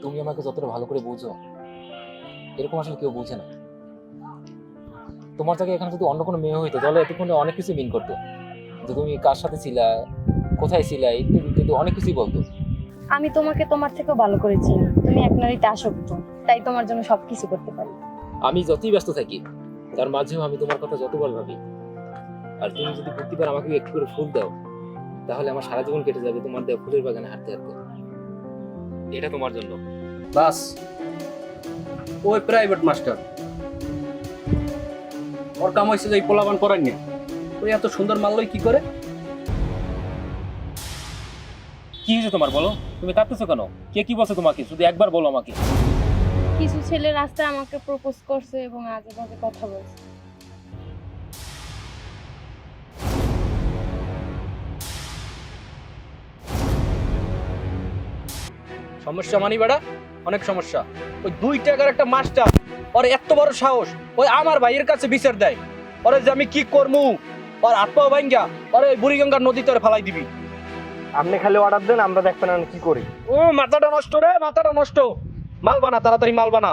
তুমি আমাকে যতটা ভালো করে বুঝো এরকম আসলে কেউ বুঝে না। তোমার জায়গায় এখানে যদি অন্য কোনো মেয়ে হইতো তাহলে এতক্ষণে অনেক কিছু মিন করতো, যে তুমি কার সাথে ছিলা, কোথায় ছিলা, ইত্যাদি ইত্যাদি অনেক কিছুই বলতো। আমি তোমাকে তোমার থেকেও ভালো করে চিনি। তুমি এক নারীতে আসক্ত, তাই তোমার জন্য সবকিছু করতে পারি। আমি যতই ব্যস্ত থাকি তার মাঝেও আমি তোমার কথা যতবার ভাবি। আর তুমি যদি প্রতিবার আমাকে একটু করে ফুল দাও তাহলে আমার সারা জীবন কেটে যাবে তোমার দেওয়া ফুলের বাগানে হাঁটতে হাঁটতে। এটা তোমার জন্য। বাস, ওই প্রাইভেট মাস্টার, ওর কাম হয়েছে যে এই পোলাবান করার নিয়ে। ওই এত সুন্দর মাল্লই কি করে? কি হয়েছে তোমার বলো? তুমি কাঁদতেছো কেন? কে কি বলছে তোমাকে? শুধু একবার বলো আমাকে। কিছু ছেলে রাস্তায় আমাকে প্রপোজ করছে এবং আজে বাজে কথা বলছে। সমস্যা মানি বেড়া, অনেক সমস্যা। ওই 2 টাকার একটা মাস্টার, ওর এত বড় সাহস, ওই আমার ভাইয়ের কাছে বিচার দেয়। ওরে যে আমি কি করমু, ওর হাত পা ভাঙ্গা ওরে ওই বুড়িগঙ্গার নদীতে ওরে ফালাই দিবি। আপনি খালি অর্ডার দেন, আমরা দেখবেন আমি কি করি। ও মাথাটা নষ্ট রে, মাথাটা নষ্ট। মাল বানা, তাড়াতাড়ি মাল বানা।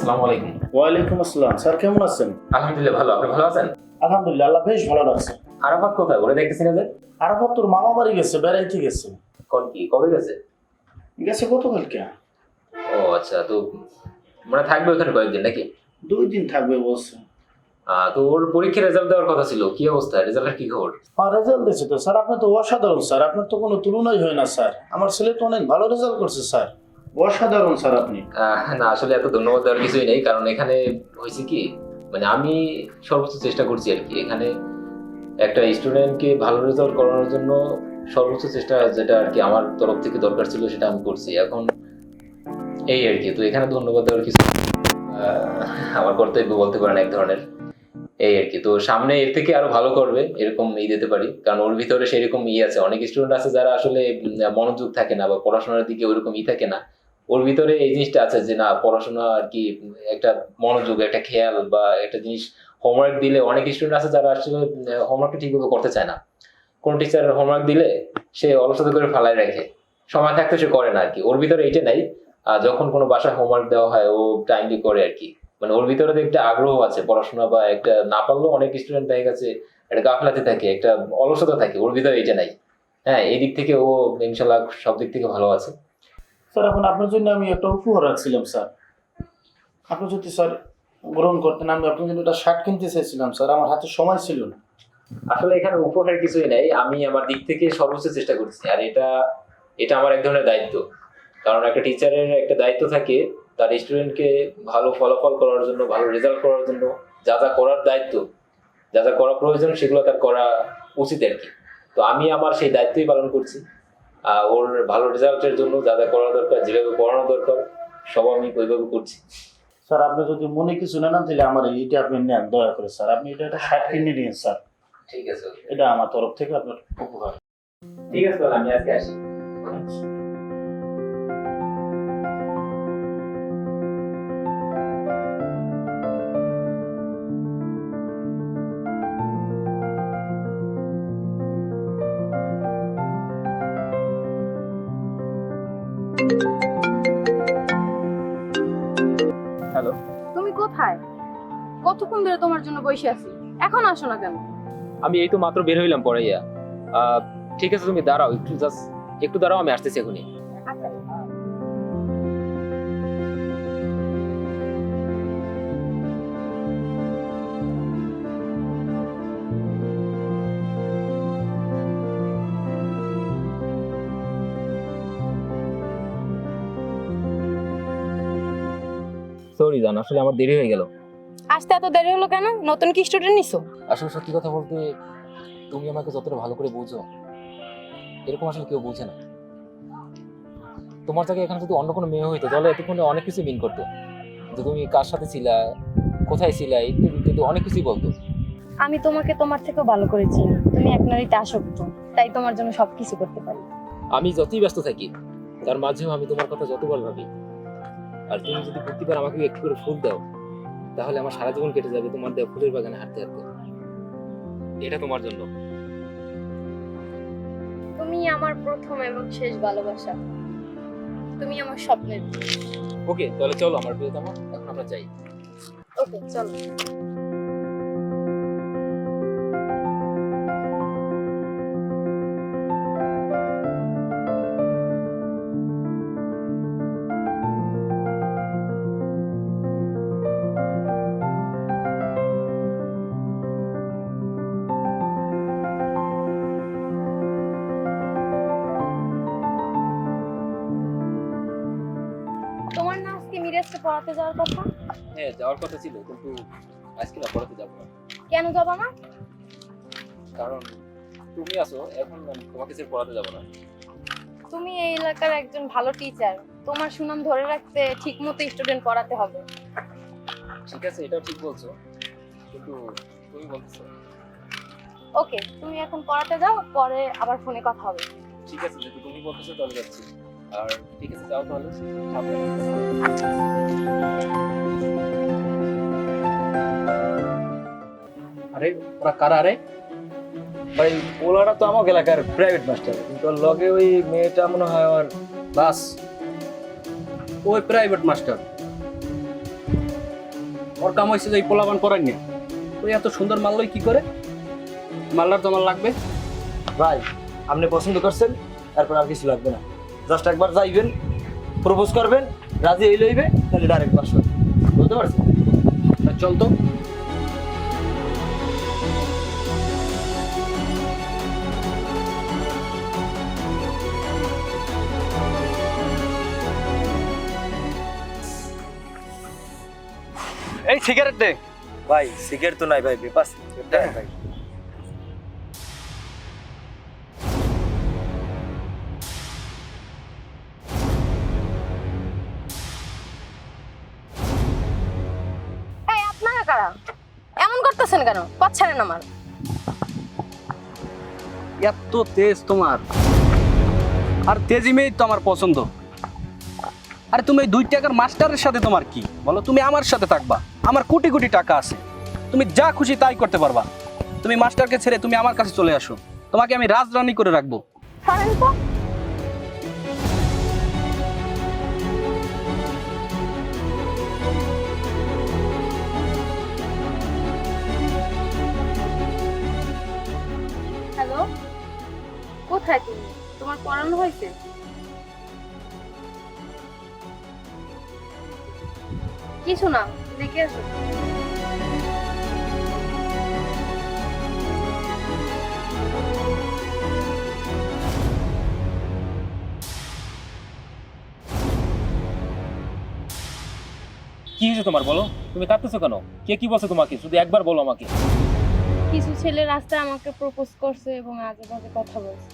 আসসালামু আলাইকুম। ওয়ালাইকুম আসসালাম। স্যার কেমন আছেন? আলহামদুলিল্লাহ ভালো, আপনি ভালো আছেন? আলহামদুলিল্লাহ, আল্লাহ বেশ ভালো রাখছে। আরাফাত কোথায়? ওরে দেখতেছি না যে। আরাফাত তোর মামা বাড়ি গেছে, বেড়াইতে গেছে। কোন কি কবে গেছে? গেছে গতকালকে। ও আচ্ছা, তো মানে থাকবে ওখানে কয়েকদিন নাকি? 2 দিন থাকবে বলছে। তো ওর পরীক্ষার রেজাল্ট দেওয়ার কথা ছিল, কি অবস্থা? রেজাল্টের কি খবর? আর রেজাল্ট দিয়েছে তো স্যার। আপনি তো অসাধারণ স্যার, আপনার তো কোনো তুলনাই হয় না স্যার। আমার ছেলে তো অনেক ভালো রেজাল্ট করছে স্যার, অসাধারণ স্যার আপনি। না আসলে এত ধন্যবাদ দেওয়ার কিছুই নেই, কারণ এখানে হয়েছে কি, মানে আমি সর্বোচ্চ চেষ্টা করছি আর কি। এখানে একটা স্টুডেন্টকে ভালো রেজাল্ট করানোর জন্য সর্বোচ্চ চেষ্টা যেটা আর কি আমার তরফ থেকে দরকার ছিল সেটা আমি করছি এখন, এই আর কি। তো এখানে ধন্যবাদ দেওয়ার কিছু আমার কর্তব্য বলতে পারেন এক ধরনের, এই আর কি। তো সামনে এর থেকে আরো ভালো করবে এরকম দিতে পারি, কারণ ওর ভিতরে সেরকম আছে। অনেক স্টুডেন্ট আছে যারা আসলে মনোযোগ থাকে না বা পড়াশোনার দিকে ওইরকম থাকে না। ওর ভিতরে এই জিনিসটা আছে যে না, পড়াশোনা আর কি একটা মনোযোগ, একটা খেয়াল বা একটা জিনিস। হোমওয়ার্ক দিলে অনেক স্টুডেন্ট আছে যারা আসলে হোমওয়ার্কটা ঠিকভাবে করতে চায় না। কোন টিচার হোমওয়ার্ক দিলে সে অলসতা করে ফালায় রাখে, সময় থাকতে সে করে না আর কি। ওর ভিতরে এইটা নাই। যখন কোনো বাসায় হোমওয়ার্ক দেওয়া হয় ও টাইমলি করে আর কি। মানে ওর ভিতরে একটা আগ্রহ আছে পড়াশোনা, বা একটা না পারলেও অনেক স্টুডেন্ট দেখা গেছে একটা গাফলাতে থাকে, একটা অলসতা থাকে, ওর ভিতরে এটা নাই। হ্যাঁ, এই দিক থেকে ও ইনশাল্লাহ সব দিক থেকে ভালো আছে। স্যার এখন আপনার জন্য আমি একটা উপহার রাখছিলাম স্যার, আপনি যদি স্যার গ্রহণ করতেন। আমি আপনার জন্য একটা শার্ট কিনতে চাইছিলাম স্যার, আমার হাতে সময় ছিল না। আসলে এখানে উপহার কিছুই নাই, আমি আমার দিক থেকে সর্বোচ্চ চেষ্টা করছি। আর এটা এটা আমার এক ধরনের দায়িত্ব, কারণ একটা টিচারের একটা দায়িত্ব থাকে তার স্টুডেন্টকে ভালো ফলাফল করার জন্য, ভালো রেজাল্ট করার জন্য যা যা করার দায়িত্ব, যা যা করা প্রয়োজন সেগুলো তার করা উচিত আর কি। তো আমি আমার সেই দায়িত্বই পালন করছি। ওর ভালো রেজাল্টের জন্য যা যা করা দরকার, যেভাবে পড়ানো দরকার সব আমি ওইভাবে করছি। স্যার আপনি যদি মনে কিছু নেন তাহলে আমার এইটা আপনি নেন দয়া করে স্যার। আপনি এটা একটা শার্ট কিনে নিন স্যার, ঠিক আছে, এটা আমার তরফ থেকে আপনার উপহার। ঠিক আছে, তাহলে আমি আজকে আসি। হ্যালো, তুমি কোথায়? কতক্ষণ ধরে তোমার জন্য বসে আছি, এখন আসো না কেন? আমি এই তো মাত্র বের হইলাম পড়াইয়া। ঠিক আছে, তুমি দাঁড়াও একটু, জাস্ট একটু দাঁড়াও, আমি আসতেছি এখনই। আচ্ছা। সরি জান, আসলে আমার দেরি হয়ে গেল। আসতে এত দেরি হলো কেন? নতুন কি স্টুডেন্ট নিছো? আসলে সত্যি কথা বলতে, তুমি আমাকে যতটা ভালো করে বুঝো এরকম আসলে কেউ বুঝে না। তোমার জায়গায় এখানে যদি অন্য কোনো মেয়ে হইতো তাহলে এতক্ষণে অনেক কিছু মিন করতো, যে তুমি কার সাথে ছিলা, কোথায় ছিলা, ইত্যাদি ইত্যাদি অনেক কিছুই বলতো। আমি তোমাকে তোমার থেকেও ভালো করে চিনি। তুমি এক নারীতে আসক্ত, তাই তোমার জন্য সবকিছু করতে পারি। আমি যতই ব্যস্ত থাকি তার মাঝেও আমি তোমার কথা যতবার ভাবি। আর তুমি যদি প্রতিবার আমাকে একটু করে ফুল দাও, তাহলে আমার সারা জীবন কেটে যাবে তোমার দেওয়া ফুলের বাগানে হাঁটতে হাঁটতে। এটা তোমার জন্য। তুমি আমার প্রথম এবং শেষ ভালোবাসা। তুমি আমার স্বপ্নের। ওকে, তাহলে চলো আমার প্রিয়তমা, এখন আমরা যাই। ওকে, চলো। তোমার না আজকে মিরাজকে পড়াতে যাওয়ার কথা? হ্যাঁ, যাওয়ার কথা ছিল, কিন্তু আজকে না, পড়াতে যাবো না। কেন যাবা না? কারণ তুমি আছো, এখন আমি তোমাকে ছেড়ে পড়াতে যাবো না। তুমি এই এলাকার একজন ভালো টিচার, তোমার সুনাম ধরে রাখতে ঠিকমতো স্টুডেন্ট পড়াতে হবে। ঠিক আছে, এটাও ঠিক বলছো, কিন্তু তুমি বলতেছো। ওকে, তুমি এখন পড়াতে যাও, পরে আবার ফোনে কথা হবে। ঠিক আছে, যেহেতু তুমি বলতেছো তাহলে যাচ্ছি। আর ঠিক আছে, যাও তাহলে, সাবধানে। আরে ওরা কারা রে? ভাই ওলাটা তো আমার এলাকার প্রাইভেট মাস্টার, কিন্তু ওর লগে ওই মেয়েটা মনে হয় আমার বাস, ওই প্রাইভেট মাস্টার। ওর কাম হয়েছে যে এই পোলাবান পড়াই না। ওই এত সুন্দর মাল্লই কি করে? মাল্লার তো আমার লাগবে। ভাই আপনি পছন্দ করছেন, তারপর আর কিছু লাগবে না। জাস্ট একবার যাইবেন, প্রপোজ করবেন, রাজি হইলে হইবে, তাহলে ডাইরেক্ট পাস হবে। বুঝতে পারছেন? তা চল তো। এই সিগারেট দে। ভাই সিগারেট তো নাই ভাই, বেপাস দেন ভাই। এই আপনারা কারা? এমন করতেছেন কেন? পথ ছাড়েন আমার। এত তেজ তোমার, আর তেজি মেয়ে তো আমার পছন্দ। আরে তুমি এই 2 টাকার মাস্টারের সাথে তোমার কি বলো? তুমি আমার সাথে থাকবা, আমার কোটি কোটি টাকা আছে, তুমি যা খুশি তাই করতে পারবা। তুমি মাস্টারকে ছেড়ে তুমি আমার কাছে চলে আসো, তোমাকে আমি রাজরানী করে রাখবো। ছাড়েন তো। হ্যালো, কোথায় তুমি? তোমার পড়ানো হয়েছে? কিছু না, দেখে আসো। কি হয়েছে তোমার, বলো? তুমি কাঁদতেছো কেন? কে কি বলছে তোমাকে? শুধু একবার বলো আমাকে। কিছু ছেলে রাস্তায় আমাকে প্রপোজ করছে এবং আজে বাজে কথা বলছে।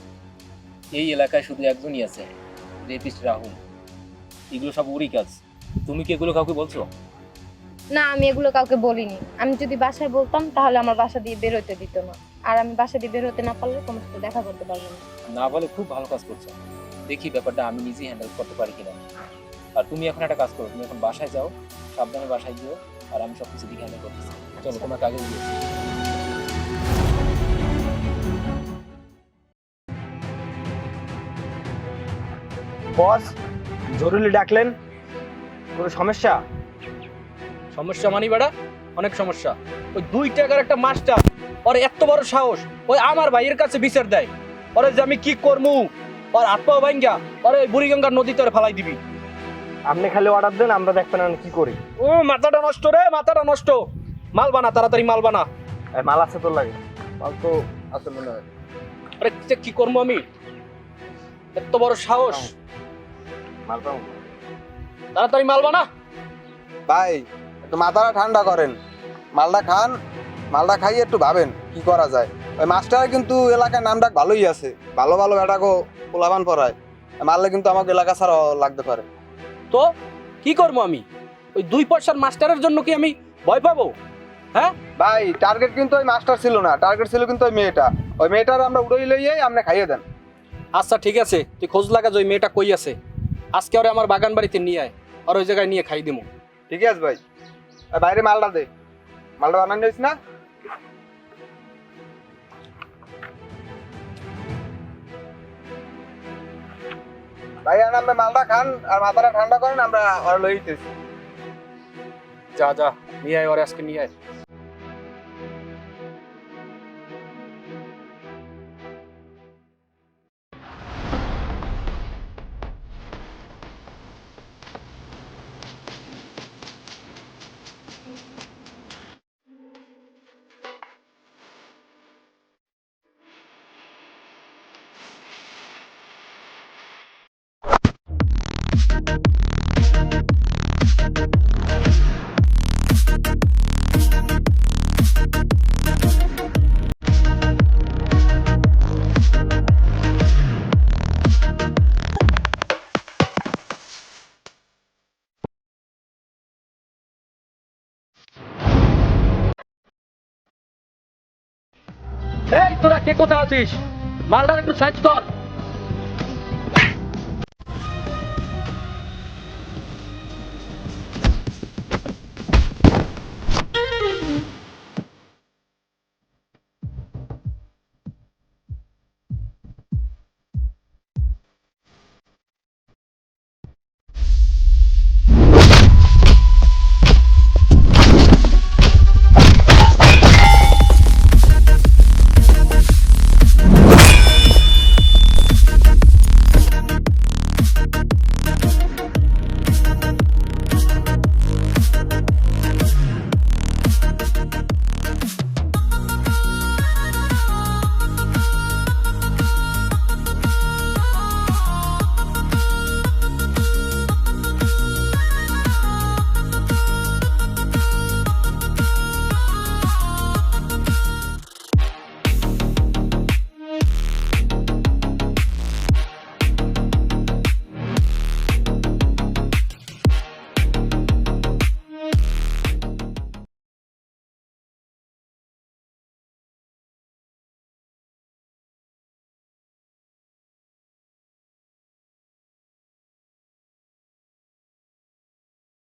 এই এলাকায় শুধু একজনই আছে, রেপিস্ট রাহুল। এগুলো সব ওরই কাজ। তুমি কি এগুলো কাউকে বলছো? না, আমি এগুলো কাউকে বলিনি। আমি যদি বাসায় বলতাম তাহলে আমার বাসা দিয়ে বের হতে দিত না, আর আমি বাসা দিয়ে বের হতে না পারলে তোমার সাথে দেখা করতে পারবো না। না বলে খুব ভালো কাজ করছো। দেখি ব্যাপারটা আমি নিজেই হ্যান্ডেল করতে পারি কিনা। আর তুমি এখন একটা কাজ করো, তুমি এখন বাসায় যাও, সাবধানে বাসায় গিয়ে, আর আমি সব কিছু দিকে হ্যান্ডেল করতেছি। চলো, তোমাকে আগে দিয়েছি। বস জরুরি ডাকলেন, কোনো সমস্যা? সমস্যা মানি বেড়া, অনেক সমস্যা। ওই 2 টাকার একটা মাস্টার, ওর এত বড় সাহস, ওই আমার ভাইয়ের কাছে বিচার দেয়। ওরে যে আমি কি করমু, ওর হাত পা ভাঙ্গা ওরে বুড়িগঙ্গার নদীতে ফেলাই দিবি। আপনি খালি অর্ডার দেন, আমরা দেখবেন আমি কি করি। ও মাথাটা নষ্ট রে, মাথাটা নষ্ট। মাল বানা, তাড়াতাড়ি মাল বানা। এই মাল আছে তোর লাগে? মাল তো আছে মনে হয়। আরে কি করবো আমি? এত বড় সাহস, মাল পাবো? তাড়াতাড়ি মাল বানা। ভাই একটু মাথাটা ঠান্ডা করেন, মালটা খান, মালটা খাইয়ে একটু ভাবেন কি করা যায়। ওই মাস্টার কিন্তু এলাকায় নাম ডাক ভালোই আছে, ভালো ভালো বেটাকে পোলাপান পড়ায়। মারলে কিন্তু আমাকে এলাকা ছাড়া লাগতে পারে। তো কি করবো আমি? ওই 2 পয়সার মাস্টারের জন্য কি আমি ভয় পাবো? হ্যাঁ, ভাই টার্গেট কিন্তু ওই মাস্টার ছিল না, টার্গেট ছিল কিন্তু ওই মেয়েটা। ওই মেয়েটার আমরা উড়াই লইয়াই আপনি খাইয়ে দেন। আচ্ছা ঠিক আছে, তুই খোঁজ লাগা যে ওই মেয়েটা কই আছে, আজকে ওরে আমার বাগান বাড়িতে নিয়ে আয়, আর ওই জায়গায় নিয়ে খাই দিমু। ঠিক আছে ভাই, আর বাইরে মালটা দে, মালটা বানানো হয়েছে না? ভাই আর আপনি মালটা খান আর মাথাটা ঠান্ডা করেন, আমরা ওরা লইতেছি। যা যা নিয়ে আয়, ওরে আজকে নিয়ে আয়। এই তোরা কে কোথায় আছিস? মালটার একটু সাইজ কর।